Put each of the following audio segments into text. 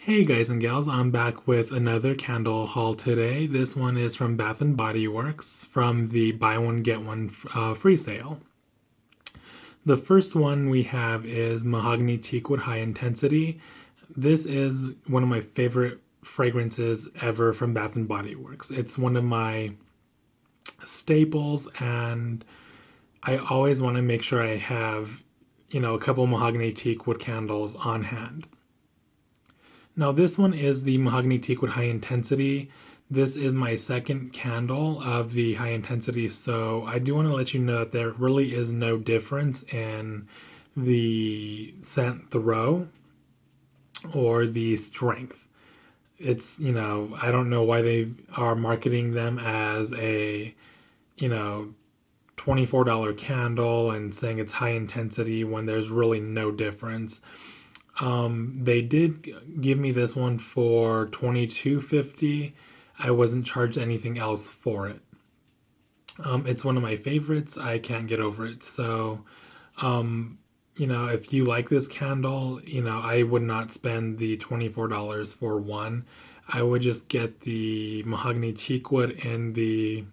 Hey guys and gals, I'm back with another candle haul today. This one is from Bath& Body Works from the buy one get one free sale. The first one we have is Mahogany Teakwood High Intensity. This is one of my favorite fragrances ever from Bath& Body Works. It's one of my staples and I always want to make sure I have, a couple Mahogany Teakwood candles on hand. Now this one is the Mahogany Teakwood High Intensity. This is my second candle of the high intensity, so I do want to let you know that there really is no difference in the scent throw or the strength. I don't know why they are marketing them as a, you know, $24 candle and saying it's high intensity when there's really no difference. They did give me this one for $22.50. I wasn't charged anything else for it. It's one of my favorites. I can't get over it. So, if you like this candle, I would not spend the $24 for one. I would just get the Mahogany Teakwood in the,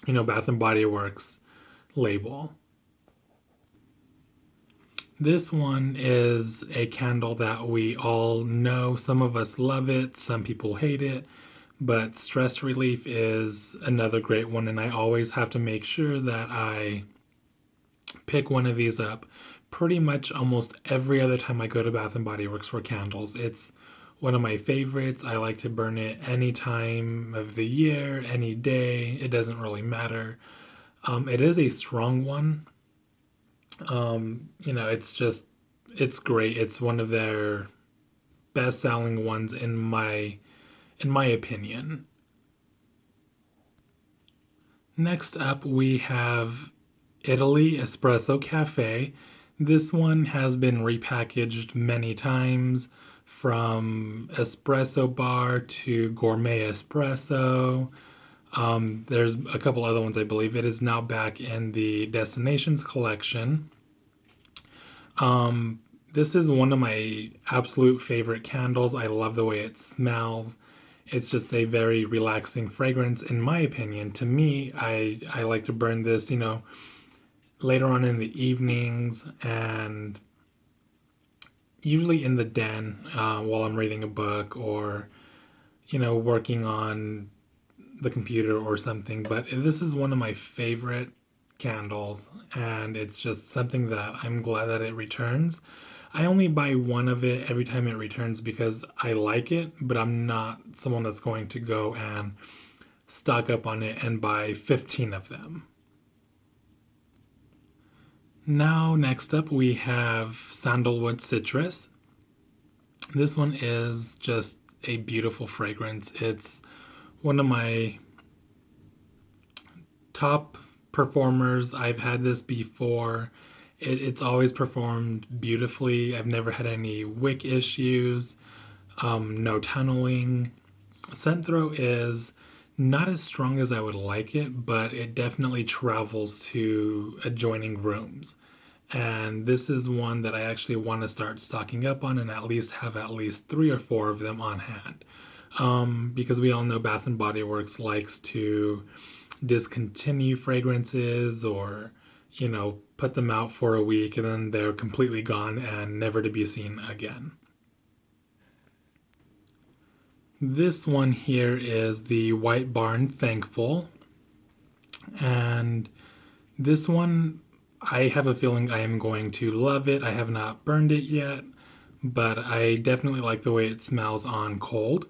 Bath and Body Works label. This one is a candle that we all know. Some of us love it, some people hate it, but stress relief is another great one, and I always have to make sure that I pick one of these up pretty much almost every other time I go to Bath and Body Works for candles. It's one of my favorites. I like to burn it any time of the year, any day. It doesn't really matter. It is a strong one. It's great. It's one of their best selling ones in my opinion. Next up we have Italy Espresso Cafe. This one has been repackaged many times from espresso bar to gourmet espresso. There's a couple other ones, I believe. It is now back in the Destinations collection. This is one of my absolute favorite candles. I love the way it smells. It's just a very relaxing fragrance, in my opinion. To me, I like to burn this, later on in the evenings and usually in the den while I'm reading a book or, working on the computer or something. But this is one of my favorite candles, and it's just something that I'm glad that it returns. I only buy one of it every time it returns because I like it, but I'm not someone that's going to go and stock up on it and buy 15 of them. Now, next up, we have Sandalwood Citrus. This one is just a beautiful fragrance. It's one of my top performers. I've had this before. It's always performed beautifully. I've never had any wick issues, no tunneling. Scent throw is not as strong as I would like it, but it definitely travels to adjoining rooms. And this is one that I actually want to start stocking up on and at least have at least three or four of them on hand. Because we all know Bath and Body Works likes to discontinue fragrances or, put them out for a week and then they're completely gone and never to be seen again. This one here is the White Barn Thankful. And this one, I have a feeling I am going to love it. I have not burned it yet, but I definitely like the way it smells on cold.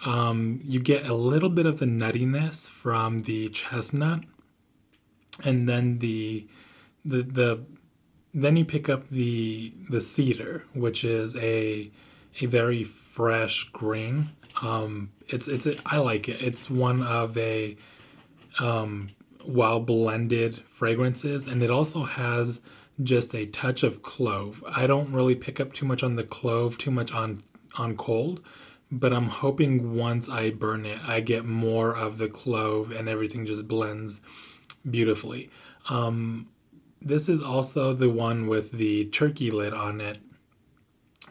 You get a little bit of the nuttiness from the chestnut, and then then you pick up the cedar, which is a very fresh green. I like it. It's one of a well blended fragrances, and it also has just a touch of clove. I don't really pick up too much on the clove, too much on cold, but I'm hoping once I burn it, I get more of the clove and everything just blends beautifully. This is also the one with the turkey lid on it.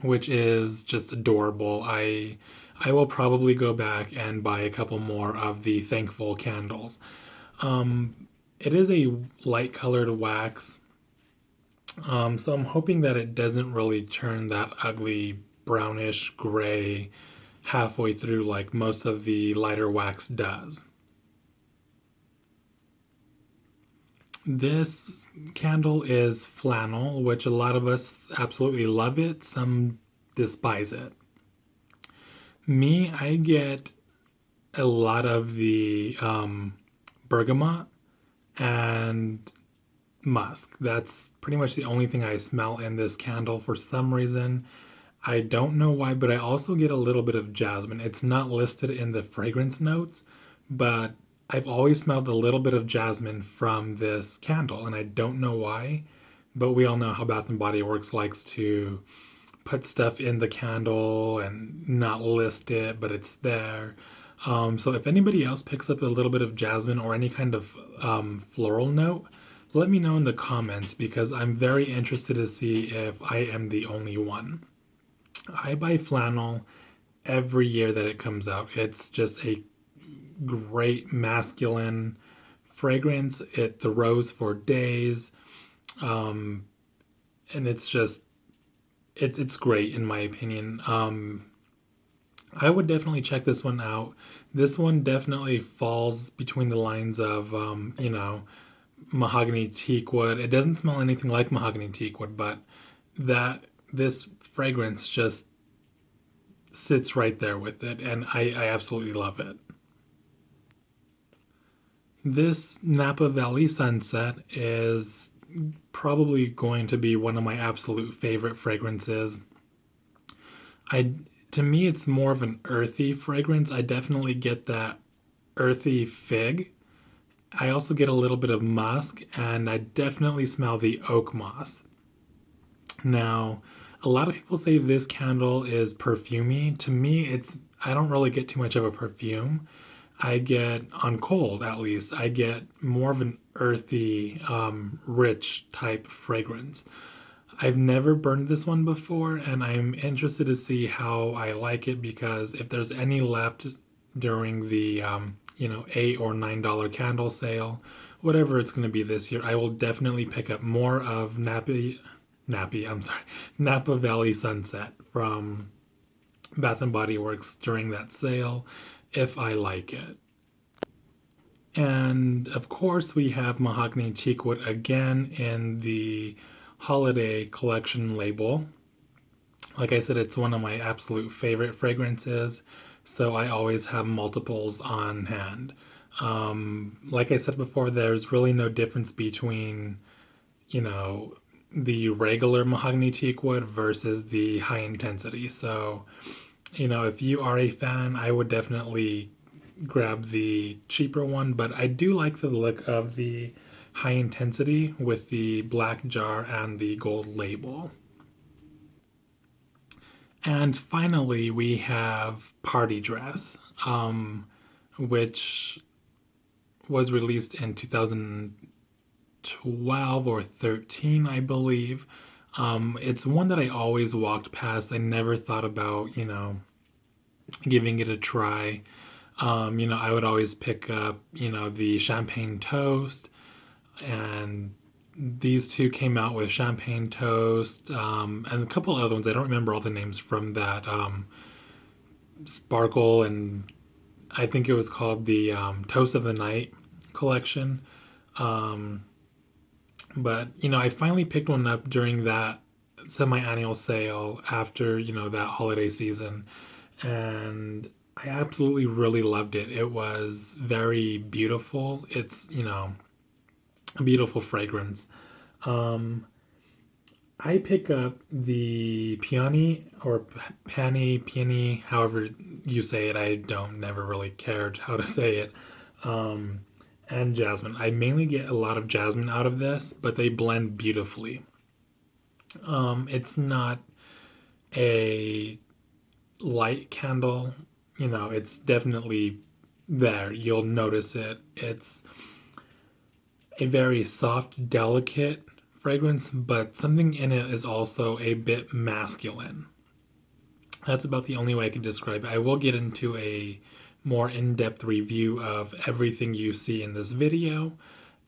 which is just adorable. I will probably go back and buy a couple more of the Thankful candles. It is a light colored wax, so I'm hoping that it doesn't really turn that ugly brownish gray halfway through like most of the lighter wax does. This candle is flannel, which a lot of us absolutely love it, some despise it. Me, I get a lot of the bergamot and musk. That's pretty much the only thing I smell in this candle for some reason. I don't know why, but I also get a little bit of jasmine. It's not listed in the fragrance notes, but I've always smelled a little bit of jasmine from this candle, and I don't know why. But we all know how Bath and Body Works likes to put stuff in the candle and not list it, but it's there. So if anybody else picks up a little bit of jasmine or any kind of floral note, let me know in the comments because I'm very interested to see if I am the only one. I buy flannel every year that it comes out. It's just a great masculine fragrance. It throws for days, and it's great in my opinion. I would definitely check this one out. This one definitely falls between the lines of mahogany teak wood. It doesn't smell anything like mahogany teak wood, but that this fragrance just sits right there with it, and I absolutely love it. This Napa Valley Sunset is probably going to be one of my absolute favorite fragrances. I To me it's more of an earthy fragrance. I definitely get that earthy fig. I also get a little bit of musk and I definitely smell the oak moss. Now, a lot of people say this candle is perfumey. To me, I don't really get too much of a perfume. I get, on cold at least, I get more of an earthy, rich type fragrance. I've never burned this one before, and I'm interested to see how I like it because if there's any left during the $8 or $9 candle sale, whatever it's going to be this year, I will definitely pick up more of Napa Valley Sunset from Bath and Body Works during that sale if I like it. And of course, we have Mahogany Teakwood again in the holiday collection label. Like I said, it's one of my absolute favorite fragrances, so I always have multiples on hand. Like I said before, there's really no difference between, you know, the regular mahogany teak wood versus the high intensity. So, if you are a fan, I would definitely grab the cheaper one, but I do like the look of the high intensity with the black jar and the gold label. And finally, we have Party Dress, which was released in 2012 or 13, I believe. It's one that I always walked past. I never thought about, giving it a try. I would always pick up, the champagne toast, and these two came out with champagne toast, and a couple other ones. I don't remember all the names from that sparkle, and I think it was called the Toast of the Night collection. Um, but I finally picked one up during that semi-annual sale after that holiday season, and I absolutely really loved it. It was very beautiful. It's a beautiful fragrance. Um, I pick up the peony, however you say it. I don't never really cared how to say it. Um, and jasmine. I mainly get a lot of jasmine out of this, but they blend beautifully. It's not a light candle. It's definitely there. You'll notice it. It's a very soft, delicate fragrance, but something in it is also a bit masculine. That's about the only way I can describe it. I will get into a more in-depth review of everything you see in this video,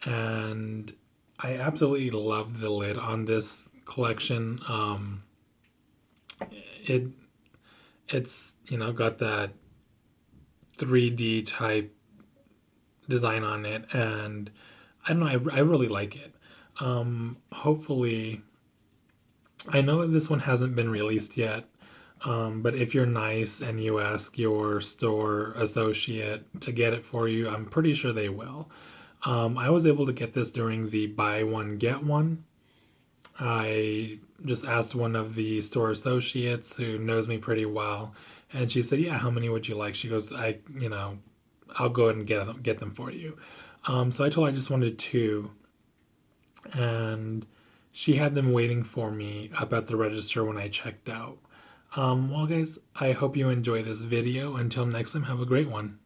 and I absolutely love the lid on this collection. It it's got that 3D type design on it, and I don't know, I really like it. Hopefully, I know that this one hasn't been released yet, but if you're nice and you ask your store associate to get it for you, I'm pretty sure they will. I was able to get this during the buy one get one. I just asked one of the store associates who knows me pretty well, and she said, "Yeah, how many would you like?" She goes, I'll go ahead and get them for you." So I told her I just wanted two, and she had them waiting for me up at the register when I checked out. Well, guys, I hope you enjoy this video. Until next time, have a great one.